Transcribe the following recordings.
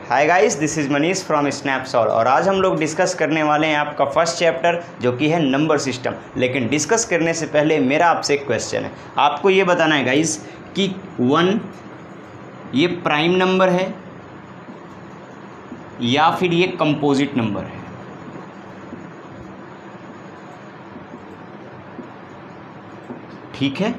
Hi guys, this is Manish from Snapsol और आज हम लोग डिस्कस करने वाले हैं आपका फर्स्ट चैप्टर जो कि है नंबर सिस्टम। लेकिन डिस्कस करने से पहले मेरा आपसे एक क्वेश्चन है, आपको ये बताना है गाइस कि 1 ये प्राइम नंबर है या फिर ये कंपोजिट नंबर है। ठीक है,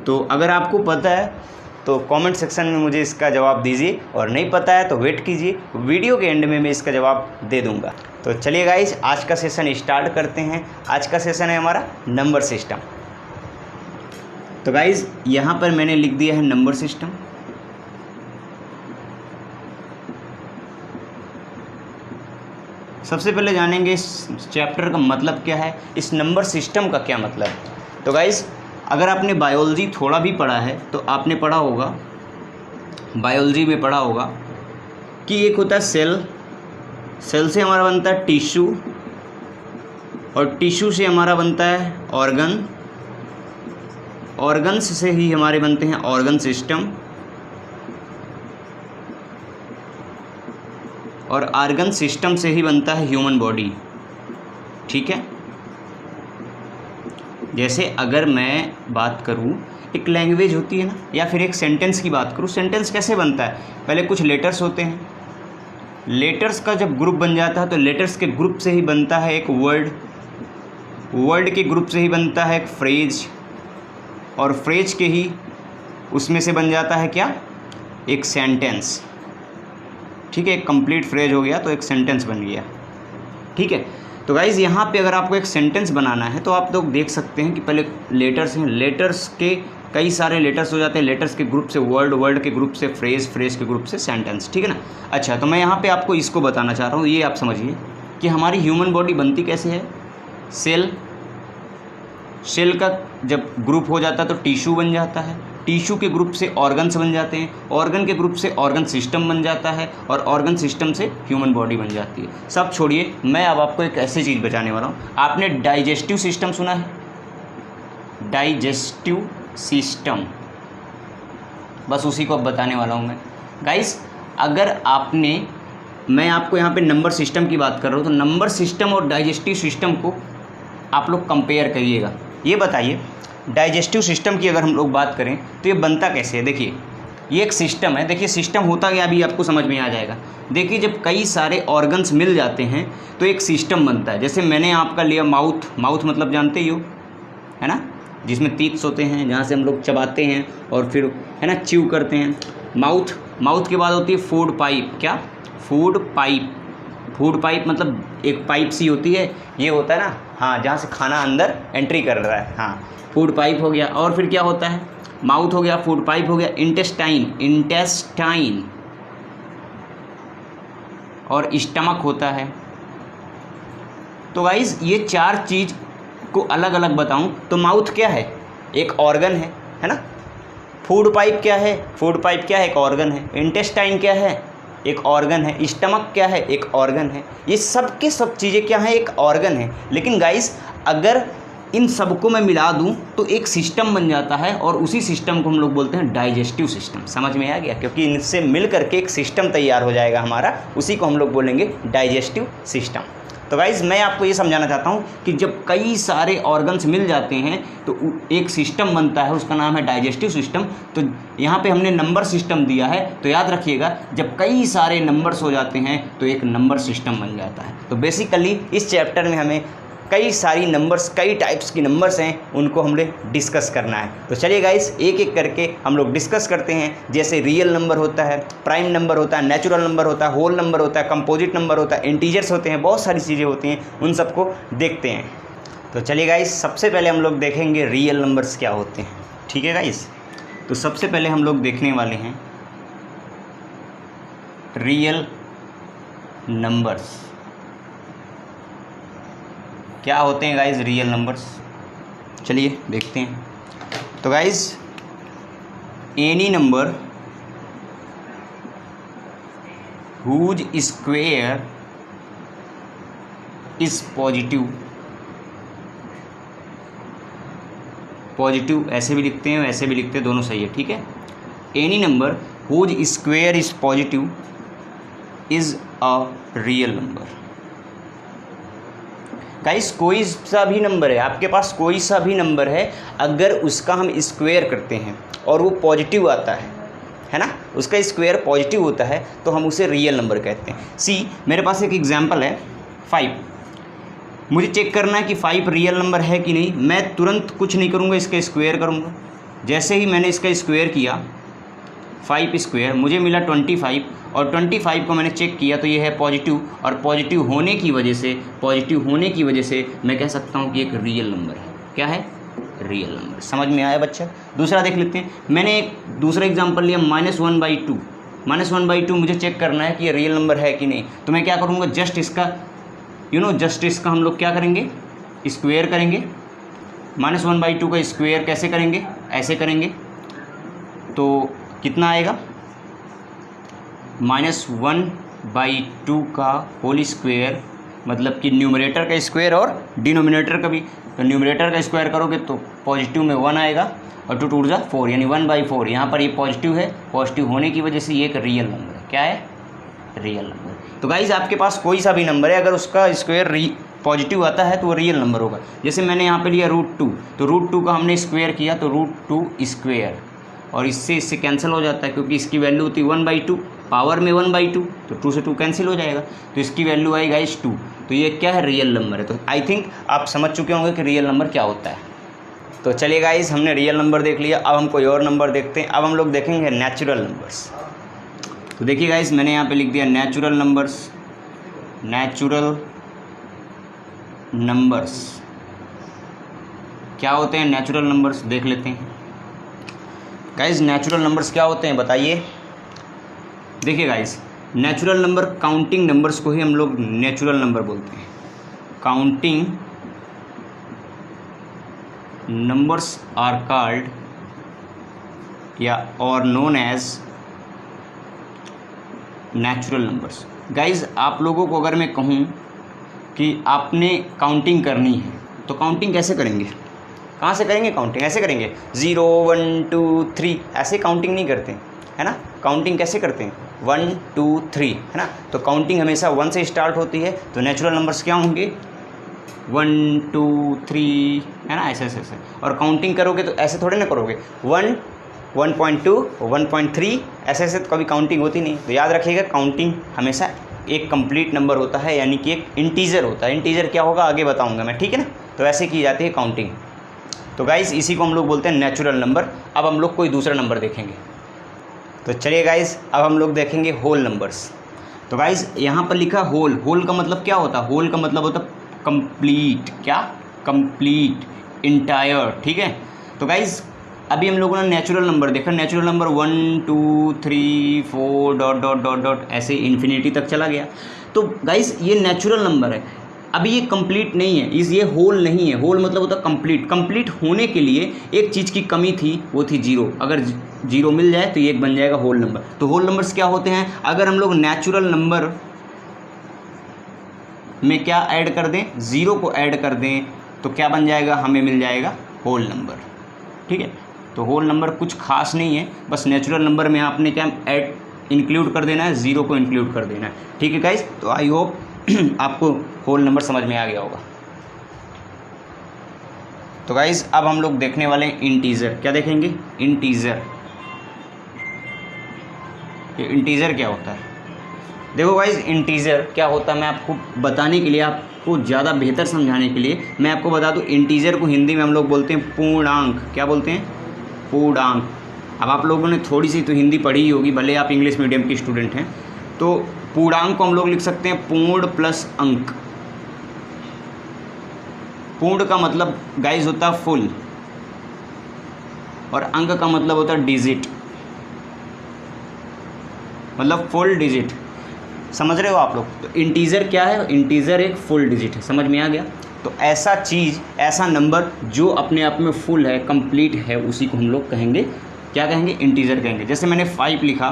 तो अगर आपको पता है तो कमेंट सेक्शन में मुझे इसका जवाब दीजिए और नहीं पता है तो वेट कीजिए, वीडियो के एंड में मैं इसका जवाब दे दूंगा। तो चलिए गाइस, आज का सेशन स्टार्ट करते हैं। आज का सेशन है हमारा नंबर सिस्टम। तो गाइस यहाँ पर मैंने लिख दिया है नंबर सिस्टम। सबसे पहले जानेंगे इस चैप्टर का मतलब क्या है, इस नंबर सिस्टम का क्या मतलब है। तो गाइस अगर आपने बायोलॉजी थोड़ा भी पढ़ा है तो आपने पढ़ा होगा, बायोलॉजी में पढ़ा होगा कि एक होता है सेल, सेल से हमारा बनता है टिश्यू और टिश्यू से हमारा बनता है ऑर्गन, ऑर्गन्स से ही हमारे बनते हैं ऑर्गन सिस्टम और ऑर्गन सिस्टम से ही बनता है ह्यूमन बॉडी। ठीक है, जैसे अगर मैं बात करूं, एक लैंग्वेज होती है ना, या फिर एक सेंटेंस की बात करूं, सेंटेंस कैसे बनता है, पहले कुछ लेटर्स होते हैं, लेटर्स का जब ग्रुप बन जाता है तो लेटर्स के ग्रुप से ही बनता है एक वर्ड, वर्ड के ग्रुप से ही बनता है एक फ्रेज और फ्रेज के ही उसमें से बन जाता है क्या, एक सेंटेंस। ठीक है, एक कंप्लीट फ्रेज हो गया तो एक सेंटेंस बन गया। ठीक है, तो गाइज़ यहाँ पे अगर आपको एक सेंटेंस बनाना है तो आप लोग देख सकते हैं कि पहले लेटर्स हैं, लेटर्स के कई सारे लेटर्स हो जाते हैं, लेटर्स के ग्रुप से वर्ड, वर्ड के ग्रुप से फ्रेज, फ्रेज के ग्रुप से सेंटेंस। ठीक है ना। अच्छा, तो मैं यहाँ पे आपको इसको बताना चाह रहा हूँ, ये आप समझिए कि हमारी ह्यूमन बॉडी बनती कैसे है। सेल, सेल का जब ग्रुप हो जाता है तो टिश्यू बन जाता है, टिश्यू के ग्रुप से ऑर्गन्स बन जाते हैं, ऑर्गन के ग्रुप से ऑर्गन सिस्टम बन जाता है और ऑर्गन सिस्टम से ह्यूमन बॉडी बन जाती है। सब छोड़िए, मैं अब आपको एक ऐसी चीज़ बताने वाला हूँ। आपने डाइजेस्टिव सिस्टम सुना है? डाइजेस्टिव सिस्टम, बस उसी को अब बताने वाला हूँ मैं। गाइस अगर आपने, मैं आपको यहाँ पे नंबर सिस्टम की बात कर रहा हूँ, तो नंबर सिस्टम और डाइजेस्टिव सिस्टम को आप लोग कंपेयर करिएगा। ये बताइए, डाइजेस्टिव सिस्टम की अगर हम लोग बात करें तो ये बनता कैसे है। देखिए ये एक सिस्टम है, देखिए सिस्टम होता क्या अभी आपको समझ में आ जाएगा। देखिए जब कई सारे ऑर्गन्स मिल जाते हैं तो एक सिस्टम बनता है। जैसे मैंने आपका लिया माउथ, माउथ मतलब जानते ही हो, है ना, जिसमें टीथ्स होते हैं, जहाँ से हम लोग चबाते हैं और फिर है ना च्यू करते हैं। माउथ, माउथ के बाद होती है फूड पाइप। क्या? Food pipe. फूड पाइप मतलब एक पाइप सी होती है, ये होता है ना, हाँ, जहाँ से खाना अंदर एंट्री कर रहा है, हाँ, फूड पाइप हो गया। और फिर क्या होता है, माउथ हो गया, फूड पाइप हो गया, इंटेस्टाइन, इंटेस्टाइन और स्टमक होता है। तो गाइस ये चार चीज़ को अलग अलग बताऊं तो माउथ क्या है, एक ऑर्गन है ना। फूड पाइप क्या है, फूड पाइप क्या है, एक ऑर्गन है। इंटेस्टाइन क्या है, एक ऑर्गन है। स्टमक क्या है, एक ऑर्गन है। ये सब के सब चीज़ें क्या हैं, एक ऑर्गन है। लेकिन गाइस अगर इन सबको मैं मिला दूं तो एक सिस्टम बन जाता है और उसी सिस्टम को हम लोग बोलते हैं डाइजेस्टिव सिस्टम। समझ में आ गया? क्योंकि इनसे मिल करके एक सिस्टम तैयार हो जाएगा हमारा, उसी को हम लोग बोलेंगे डाइजेस्टिव सिस्टम। तो गाइज़ मैं आपको ये समझाना चाहता हूँ कि जब कई सारे ऑर्गन्स मिल जाते हैं तो एक सिस्टम बनता है, उसका नाम है डाइजेस्टिव सिस्टम। तो यहाँ पे हमने नंबर सिस्टम दिया है, तो याद रखिएगा जब कई सारे नंबर्स हो जाते हैं तो एक नंबर सिस्टम बन जाता है। तो बेसिकली इस चैप्टर में हमें कई सारी नंबर्स, कई टाइप्स की नंबर्स हैं, उनको हमने डिस्कस करना है। तो चलिए गाइस एक एक करके हम लोग डिस्कस करते हैं। जैसे रियल नंबर होता है, प्राइम नंबर होता है, नेचुरल नंबर होता है, होल नंबर होता है, कंपोजिट नंबर होता है, इंटीजर्स होते हैं, बहुत सारी चीज़ें होती हैं, उन सबको देखते हैं। तो चलिए गाइस सबसे पहले हम लोग देखेंगे रियल नंबर्स क्या होते हैं। ठीक है गाइस, तो सबसे पहले हम लोग देखने वाले हैं रियल नंबर्स। क्या होते हैं गाइज रियल नंबर्स, चलिए देखते हैं। तो guys any number whose square is positive, positive ऐसे भी लिखते हैं वैसे भी लिखते हैं, दोनों सही है। ठीक है, any number whose square is positive is a real number. Guys कोई सा भी नंबर है, आपके पास कोई सा भी नंबर है, अगर उसका हम स्क्वायर करते हैं और वो पॉजिटिव आता है ना, उसका स्क्वायर पॉजिटिव होता है तो हम उसे रियल नंबर कहते हैं। सी मेरे पास एक एग्जांपल है 5। मुझे चेक करना है कि 5 रियल नंबर है कि नहीं। मैं तुरंत कुछ नहीं करूँगा, इसका स्क्वायर करूँगा। जैसे ही मैंने इसका स्क्वायर किया 5 स्क्वायर, मुझे मिला 25 और 25 को मैंने चेक किया तो ये है पॉजिटिव, और पॉजिटिव होने की वजह से मैं कह सकता हूँ कि एक रियल नंबर है। क्या है? Real number. समझ में आया बच्चा? दूसरा देख लेते हैं। मैंने एक दूसरा एग्जांपल लिया -1/2। -1/2 मुझे चेक करना है कि ये रियल नंबर है कि नहीं। तो मैं क्या करूँगा, जस्ट इसका हम लोग क्या करेंगे, स्क्वायर करेंगे। -1/2 का स्क्वायर कैसे करेंगे, ऐसे करेंगे तो कितना आएगा, -1/2 का होल स्क्वायर, मतलब कि न्यूमरेटर का स्क्वायर और डिनोमिनेटर का भी। तो न्यूमरेटर का स्क्वायर करोगे तो पॉजिटिव में 1 आएगा और 2 2 4 यानी 1/4। यहाँ पर ये पॉजिटिव है, पॉजिटिव होने की वजह से ये एक रियल नंबर है। क्या है? Real number. तो गाइज आपके पास कोई सा भी नंबर है, अगर उसका स्क्वायर पॉजिटिव आता है तो वो रियल नंबर होगा। जैसे मैंने यहाँ पे लिया √2, तो √2 का हमने स्क्वायर किया तो √2 स्क्वायर, और इससे कैंसिल हो जाता है क्योंकि इसकी वैल्यू होती है 1/2, पावर में 1/2, तो 2 से 2 कैंसिल हो जाएगा, तो इसकी वैल्यू आई गाइज 2। तो ये क्या है? रियल नंबर है। तो आई थिंक आप समझ चुके होंगे कि रियल नंबर क्या होता है। तो चलिए गाइज, हमने रियल नंबर देख लिया, अब हम कोई और नंबर देखते हैं। अब हम लोग देखेंगे नेचुरल नंबर्स। तो देखिए गाइज, मैंने यहाँ पे लिख दिया नेचुरल नंबर्स। नेचुरल नंबर्स क्या होते हैं? नेचुरल नंबर्स देख लेते हैं। गाइज नेचुरल नंबर्स क्या होते हैं बताइए। देखिए guys, natural number, counting numbers को ही हम लोग नेचुरल नंबर बोलते हैं। काउंटिंग नंबर्स आर कॉल्ड या और known as natural numbers. Guys आप लोगों को अगर मैं कहूँ कि आपने काउंटिंग करनी है तो काउंटिंग कैसे करेंगे? कहाँ से करेंगे काउंटिंग? ऐसे करेंगे 0 1 2 3, ऐसे काउंटिंग नहीं करते है ना। काउंटिंग कैसे करते हैं? 1 2 3 है ना। तो काउंटिंग हमेशा 1 से स्टार्ट होती है। तो नेचुरल नंबर्स क्या होंगे? 1 2 3 है ना, ऐसे। और काउंटिंग करोगे तो ऐसे थोड़े ना करोगे 1 1.2 1.3 ऐसे तो कभी काउंटिंग होती नहीं। तो याद रखिएगा, काउंटिंग हमेशा एक कंप्लीट नंबर होता है, यानी कि एक इंटीजर होता है। इंटीजर क्या होगा आगे बताऊंगा मैं, ठीक है ना। तो ऐसे की जाती है काउंटिंग। तो गाइस इसी को हम लोग बोलते हैं नेचुरल नंबर। अब हम लोग कोई दूसरा नंबर देखेंगे। तो चलिए गाइस, अब हम लोग देखेंगे होल नंबर्स। तो गाइस यहाँ पर लिखा होल। होल का मतलब क्या होता है? होल का मतलब होता है कंप्लीट। क्या? कंप्लीट, इंटायर, ठीक है। तो गाइस अभी हम लोगों ने नेचुरल नंबर देखा। नेचुरल नंबर 1 2 3 4 ... ऐसे इन्फिनिटी तक चला गया। तो गाइस ये नेचुरल नंबर है। अभी ये कंप्लीट नहीं है, ये होल नहीं है। होल मतलब होता है कंप्लीट। कंप्लीट होने के लिए एक चीज़ की कमी थी, वो थी 0। अगर 0 मिल जाए तो ये एक बन जाएगा होल नंबर। तो होल नंबर्स क्या होते हैं? अगर हम लोग नेचुरल नंबर में क्या ऐड कर दें, 0 को ऐड कर दें, तो क्या बन जाएगा? हमें मिल जाएगा होल नंबर, ठीक है। तो होल नंबर कुछ खास नहीं है, बस नेचुरल नंबर में आपने क्या ऐड इंक्लूड कर देना है, 0 को इंक्लूड कर देना है, ठीक है गाइस। तो आई होप आपको होल नंबर समझ में आ गया होगा। तो गाइस अब हम लोग देखने वाले हैं इंटीजर। क्या देखेंगे? इंटीजर। ये इंटीजर क्या होता है? देखो गाइस, इंटीजर क्या होता है मैं आपको बताने के लिए, आपको ज़्यादा बेहतर समझाने के लिए मैं आपको बता दूं। इंटीजर को हिंदी में हम लोग बोलते हैं पूर्णांक। क्या बोलते हैं? पूर्णांक। अब आप लोगों ने थोड़ी सी तो हिंदी पढ़ी ही होगी, भले आप इंग्लिश मीडियम की स्टूडेंट हैं। तो पूर्णांक को हम लोग लिख सकते हैं पूर्ण प्लस अंक। पूर्ण का मतलब गाइस होता है फुल, और अंक का मतलब होता है डिजिट, मतलब फुल डिजिट। समझ रहे हो आप लोग? तो इंटीजर क्या है? इंटीजर एक फुल डिजिट है। समझ में आ गया? तो ऐसा चीज़, ऐसा नंबर जो अपने आप में फुल है, कंप्लीट है, उसी को हम लोग कहेंगे, क्या कहेंगे? इंटीजर कहेंगे। जैसे मैंने 5 लिखा,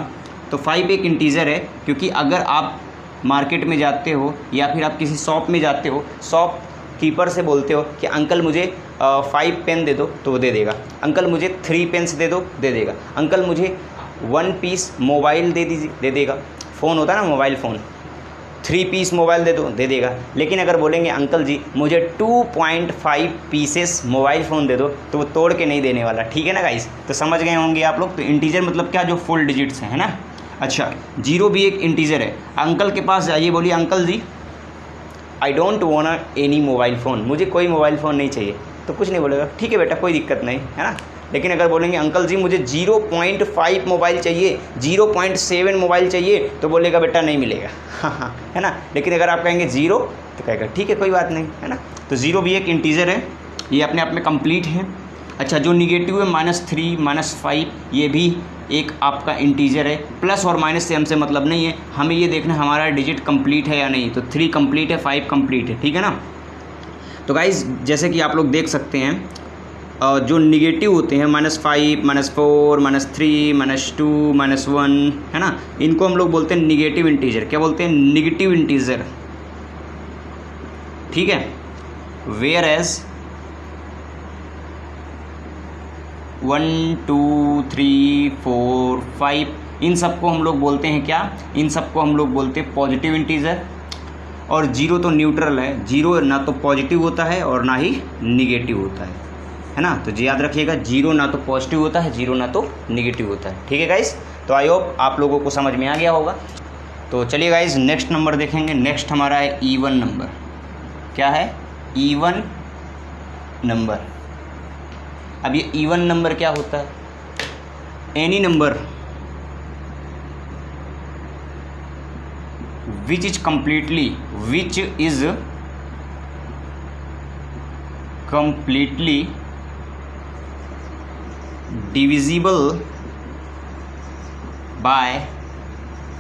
तो 5 एक इंटीजर है, क्योंकि अगर आप मार्केट में जाते हो या फिर आप किसी शॉप में जाते हो, शॉप कीपर से बोलते हो कि अंकल मुझे 5 पेन दे दो, तो वो दे देगा। अंकल मुझे 3 पेन्स दे दो, दे देगा। अंकल मुझे 1 पीस मोबाइल दे देगा, फ़ोन होता है ना मोबाइल फ़ोन, 3 पीस मोबाइल दे देगा। लेकिन अगर बोलेंगे अंकल जी मुझे 2.5 पीसेस मोबाइल फ़ोन दे दो, तो वो तोड़ के नहीं देने वाला, ठीक है ना गाइस। तो समझ गए होंगे आप लोग। तो इंटीजर मतलब क्या, जो फुल डिजिट्स हैं, है ना। अच्छा, 0 भी एक इंटीजर है। अंकल के पास जाइए, बोलिए uncle ji I don't want any mobile phone, मुझे कोई मोबाइल फ़ोन नहीं चाहिए, तो कुछ नहीं बोलेगा, ठीक है बेटा कोई दिक्कत नहीं, है ना। लेकिन अगर बोलेंगे अंकल जी मुझे 0.5 मोबाइल चाहिए, 0.7 मोबाइल चाहिए, तो बोलेगा बेटा नहीं मिलेगा, हाँ, है ना। लेकिन अगर आप कहेंगे 0 तो कहेगा ठीक है कोई बात नहीं, है ना। तो 0 भी एक इंटीजर है, ये अपने आप में कंप्लीट है। अच्छा, जो निगेटिव है -3 -5, ये भी एक आपका इंटीजर है। प्लस और माइनस से हमसे मतलब नहीं है, हमें ये देखना हमारा डिजिट कंप्लीट है या नहीं। तो 3 कंप्लीट है, 5 कंप्लीट है, ठीक है ना। तो गाइज जैसे कि आप लोग देख सकते हैं, जो निगेटिव होते हैं -5 -4 -3 -2 -1, है ना, इनको हम लोग बोलते हैं निगेटिव इंटीजर। क्या बोलते हैं? निगेटिव इंटीजर, ठीक है। वेयर एज 1 2 3 4 5 इन सबको हम लोग बोलते हैं क्या? इन सबको हम लोग बोलते हैं पॉजिटिव इंटीजर। और 0 तो न्यूट्रल है, 0 ना तो पॉजिटिव होता है और ना ही निगेटिव होता है ना। तो याद रखिएगा, 0 ना तो पॉजिटिव होता है, 0 ना तो निगेटिव होता है, ठीक है गाइस। तो आई होप आप लोगों को समझ में आ गया होगा। तो चलिए गाइस नेक्स्ट नंबर देखेंगे। नेक्स्ट हमारा है इवन नंबर। क्या है? Even number. अब ये इवन नंबर क्या होता है? Any number which is completely divisible by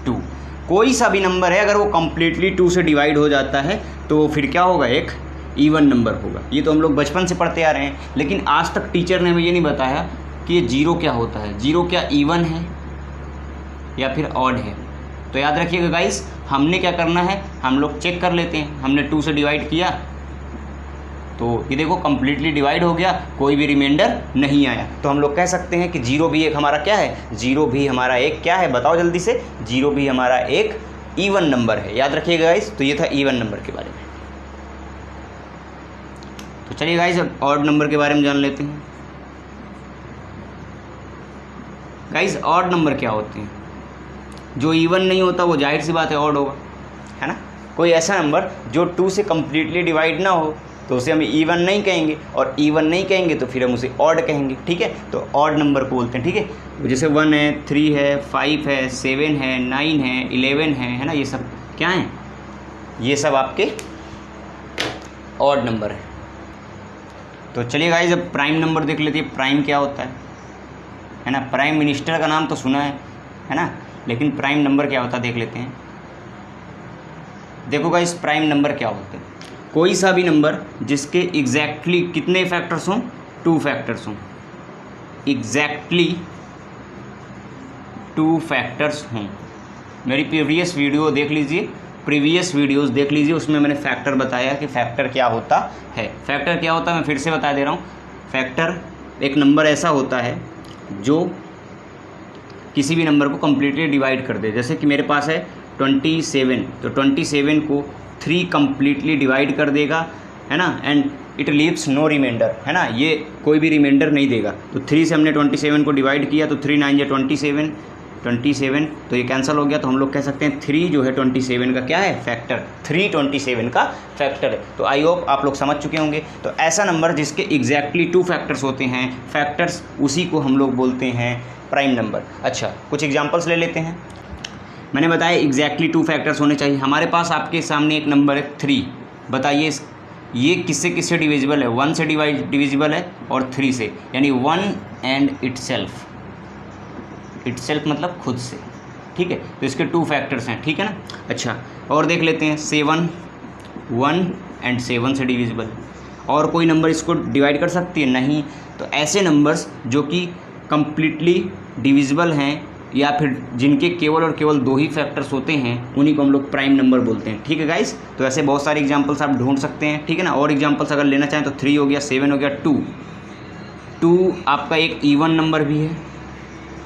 2। कोई सा भी नंबर है अगर वो कंप्लीटली 2 से डिवाइड हो जाता है तो फिर क्या होगा? एक इवन नंबर होगा। ये तो हम लोग बचपन से पढ़ते आ रहे हैं, लेकिन आज तक टीचर ने हमें ये नहीं बताया कि ये 0 क्या होता है। 0 क्या इवन है या फिर ऑड है? तो याद रखिएगा गाइस, हमने क्या करना है, हम लोग चेक कर लेते हैं। हमने 2 से डिवाइड किया तो ये देखो कंप्लीटली डिवाइड हो गया, कोई भी रिमाइंडर नहीं आया। तो हम लोग कह सकते हैं कि 0 भी एक हमारा क्या है? 0 भी हमारा एक क्या है? बताओ जल्दी से। 0 भी हमारा एक इवन नंबर है। याद रखिएगा गाइस। तो ये था इवन नंबर के बारे में। तो चलिए गाइस अब ऑड नंबर के बारे में जान लेते हैं। गाइस ऑड नंबर क्या होते हैं? जो इवन नहीं होता वो जाहिर सी बात है ऑड होगा, है ना। कोई ऐसा नंबर जो 2 से कम्प्लीटली डिवाइड ना हो तो उसे हम इवन नहीं कहेंगे, और इवन नहीं कहेंगे तो फिर हम उसे ऑड कहेंगे, ठीक है। तो ऑड नंबर को बोलते हैं, ठीक है। जैसे 1 है, 3 है, 5 है, 7 है, 9 है, 11 है ना। ये सब क्या हैं? ये सब आपके ऑड नंबर है। तो चलिए गाइस अब प्राइम नंबर देख लेते हैं। प्राइम क्या होता है ना। प्राइम मिनिस्टर का नाम तो सुना है ना, लेकिन प्राइम नंबर क्या होता है देख लेते हैं। देखो गाइस प्राइम नंबर क्या होते हैं? कोई सा भी नंबर जिसके एग्जैक्टली कितने फैक्टर्स हों? 2 फैक्टर्स हों। एग्जैक्टली 2 फैक्टर्स हों। मेरी प्रीवियस वीडियो देख लीजिए, प्रीवियस वीडियोस देख लीजिए, उसमें मैंने फैक्टर बताया कि फैक्टर क्या होता है। फैक्टर क्या होता है मैं फिर से बता दे रहा हूँ। फैक्टर एक नंबर ऐसा होता है जो किसी भी नंबर को कम्प्लीटली डिवाइड कर दे। जैसे कि मेरे पास है 27, तो 27 को 3 कम्प्लीटली डिवाइड कर देगा, है ना। And it leaves no reminder, है ना। ये कोई भी रिमाइंडर नहीं देगा। तो 3 से हमने 27 को डिवाइड किया तो 3 9 27, 27 तो ये कैंसिल हो गया। तो हम लोग कह सकते हैं 3 जो है 27 का क्या है? फैक्टर। 3 27 का फैक्टर है। तो आई होप आप लोग समझ चुके होंगे। तो ऐसा नंबर जिसके एग्जैक्टली 2 फैक्टर्स होते हैं, फैक्टर्स, उसी को हम लोग बोलते हैं प्राइम नंबर। अच्छा कुछ एग्जांपल्स ले लेते हैं। मैंने बताया एग्जैक्टली 2 फैक्टर्स होने चाहिए। हमारे पास आपके सामने एक नंबर है 3। बताइए ये किससे किससे डिविजिबल है? 1 से डिविजिबल है और 3 से, यानी 1 एंड इटसेल्फ। इटसेल्फ मतलब खुद से, ठीक है। तो इसके 2 फैक्टर्स हैं, ठीक है ना। अच्छा और देख लेते हैं 7, 1 एंड 7 से डिविजिबल। और कोई नंबर इसको डिवाइड कर सकती है? नहीं। तो ऐसे नंबर्स जो कि कम्प्लीटली डिविजिबल हैं या फिर जिनके केवल और केवल 2 ही फैक्टर्स होते हैं, उन्हीं को हम लोग प्राइम नंबर बोलते हैं, ठीक है गाइस। तो ऐसे बहुत सारे एग्जांपल्स आप ढूंढ सकते हैं, ठीक है ना। और एग्जांपल्स अगर लेना चाहें तो 3 हो गया, 7 हो गया, 2 आपका एक इवन नंबर भी है,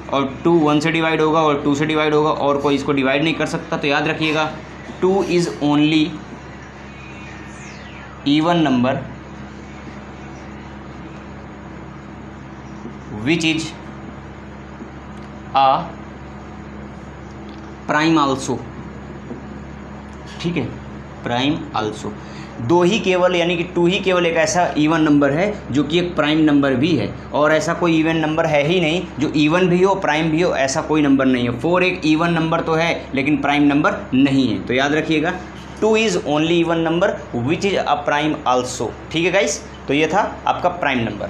और 2 1 से डिवाइड होगा और 2 से डिवाइड होगा और कोई इसको डिवाइड नहीं कर सकता। तो याद रखिएगा 2 is only even number which is a prime also. ठीक है, प्राइम आल्सो। 2 ही केवल यानी कि 2 ही केवल एक ऐसा इवन नंबर है जो कि एक प्राइम नंबर भी है, और ऐसा कोई इवन नंबर है ही नहीं जो इवन भी हो प्राइम भी हो, ऐसा कोई नंबर नहीं है। 4 एक इवन नंबर तो है लेकिन प्राइम नंबर नहीं है। तो याद रखिएगा 2 is only even number which is a prime also. ठीक है गाइस, तो ये था आपका प्राइम नंबर।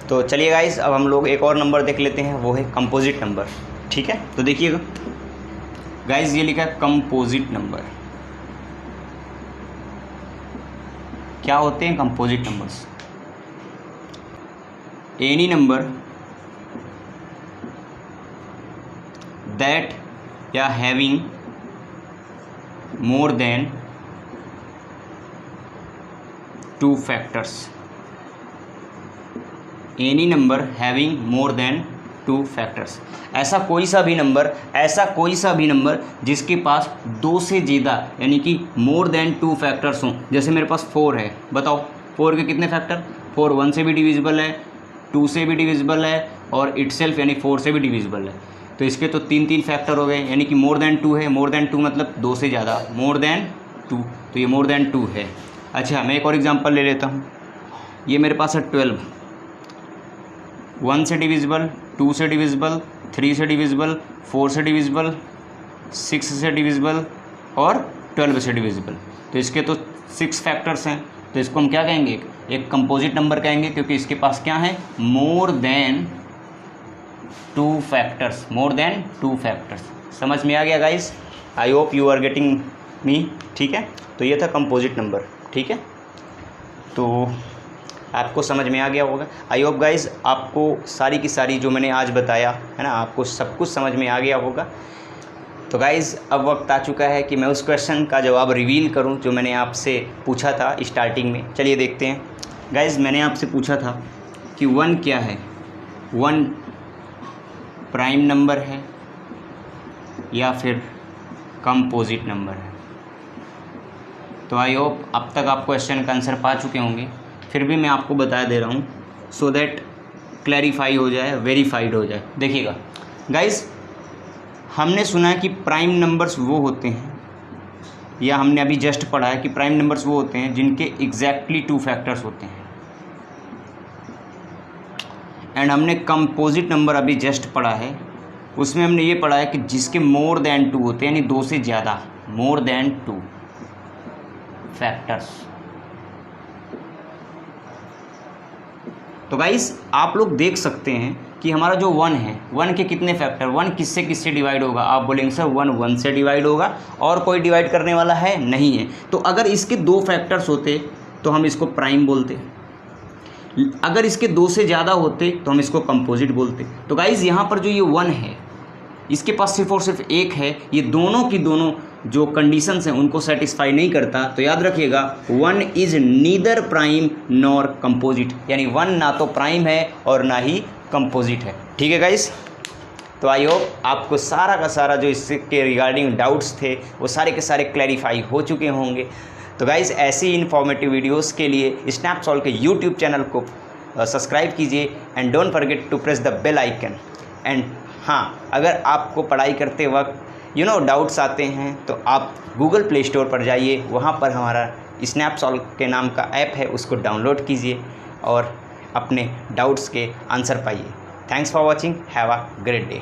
तो चलिए गाइस, अब हम लोग एक और नंबर देख लेते हैं, वो है कंपोजिट नंबर। ठीक है, तो देखिएगा गाइस, ये लिखा है कंपोजिट नंबर। क्या होते हैं composite numbers? Any number that या having more than 2 factors. Any number having more than 2 factors. ऐसा कोई सा भी नंबर जिसके पास 2 से ज़्यादा यानी कि मोर देन 2 फैक्टर्स हों। जैसे मेरे पास 4 है, बताओ 4 के कितने फैक्टर? 4 1 से भी डिविजिबल है, 2 से भी डिविजिबल है और इटसेल्फ यानी 4 से भी डिविजिबल है। तो इसके तो 3 फैक्टर हो गए, यानी कि मोर देन 2 है। मोर देन 2 मतलब 2 से ज़्यादा, मोर देन 2, तो ये मोर देन 2 है। अच्छा, मैं एक और एग्जांपल ले लेता हूँ। ये मेरे पास है 12, 1 से डिविजिबल, 2 से डिविजिबल, 3 से डिविजिबल, 4 से डिविजिबल, 6 से डिविजिबल और 12 से डिविजिबल। तो इसके तो 6 फैक्टर्स हैं, तो इसको हम क्या कहेंगे? एक कंपोजिट नंबर कहेंगे, क्योंकि इसके पास क्या है? More than 2 factors. More than 2 factors. समझ में आ गया guys? I hope you are getting me. ठीक है, तो ये था कंपोजिट नंबर। ठीक है, तो आपको समझ में आ गया होगा। आई होप गाइस आपको सारी की सारी जो मैंने आज बताया है ना, आपको सब कुछ समझ में आ गया होगा। तो गाइस अब वक्त आ चुका है कि मैं उस क्वेश्चन का जवाब रिवील करूं जो मैंने आपसे पूछा था स्टार्टिंग में। चलिए देखते हैं गाइस, मैंने आपसे पूछा था कि 1 क्या है? 1 प्राइम नंबर है या फिर कंपोजिट नंबर है? तो आई होप अब तक आप क्वेश्चन का आंसर पा चुके होंगे। फिर भी मैं आपको बता दे रहा हूँ सो दैट क्लैरिफाई हो जाए, वेरीफाइड हो जाए। देखिएगा गाइस, हमने सुना है कि प्राइम नंबर्स वो होते हैं, या हमने अभी जस्ट पढ़ा है कि प्राइम नंबर्स वो होते हैं जिनके एग्जैक्टली 2 फैक्टर्स होते हैं। एंड हमने कंपोजिट नंबर अभी जस्ट पढ़ा है, उसमें हमने ये पढ़ा है कि जिसके मोर देन 2 होते हैं, यानी 2 से ज़्यादा, मोर देन 2 फैक्टर्स। तो गाइस आप लोग देख सकते हैं कि हमारा जो 1 है, 1 के कितने फैक्टर? 1 किससे किससे डिवाइड होगा? आप बोलेंगे सर 1 1 से डिवाइड होगा और कोई डिवाइड करने वाला है नहीं है। तो अगर इसके 2 फैक्टर्स होते तो हम इसको प्राइम बोलते, अगर इसके 2 से ज़्यादा होते तो हम इसको कंपोजिट बोलते। तो गाइस यहाँ पर जो ये 1 है, इसके पास सिर्फ और सिर्फ 1 है, ये दोनों की दोनों जो कंडीशंस हैं उनको सेटिस्फाई नहीं करता। तो याद रखिएगा 1 is neither prime nor composite, यानी 1 ना तो प्राइम है और ना ही कंपोजिट है। ठीक है गाइस, तो आई होप आपको सारा का सारा जो इसके रिगार्डिंग डाउट्स थे वो सारे के सारे क्लैरिफाई हो चुके होंगे। तो गाइस ऐसी इन्फॉर्मेटिव वीडियोस के लिए स्नैपसॉल्व के यूट्यूब चैनल को सब्सक्राइब कीजिए and don't forget to press the bell icon. And हाँ, अगर आपको पढ़ाई करते वक्त डाउट्स आते हैं तो आप गूगल प्ले स्टोर पर जाइए, वहाँ पर हमारा स्नैपसॉल्व के नाम का ऐप है, उसको डाउनलोड कीजिए और अपने डाउट्स के आंसर पाइए। Thanks for watching, have a great day.